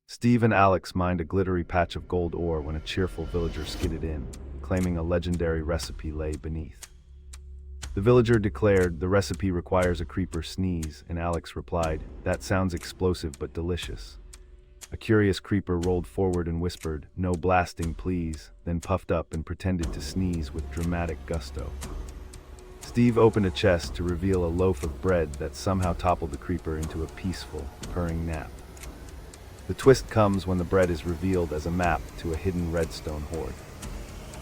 Steve and Alex mined a glittery patch of gold ore when a cheerful villager skidded in, claiming a legendary recipe lay beneath. The villager declared the recipe requires a creeper sneeze, and Alex replied, "That sounds explosive but delicious." A curious creeper rolled forward and whispered, "No blasting, please," then puffed up and pretended to sneeze with dramatic gusto. Steve opened a chest to reveal a loaf of bread that somehow toppled the creeper into a peaceful, purring nap. The twist comes when the bread is revealed as a map to a hidden redstone hoard.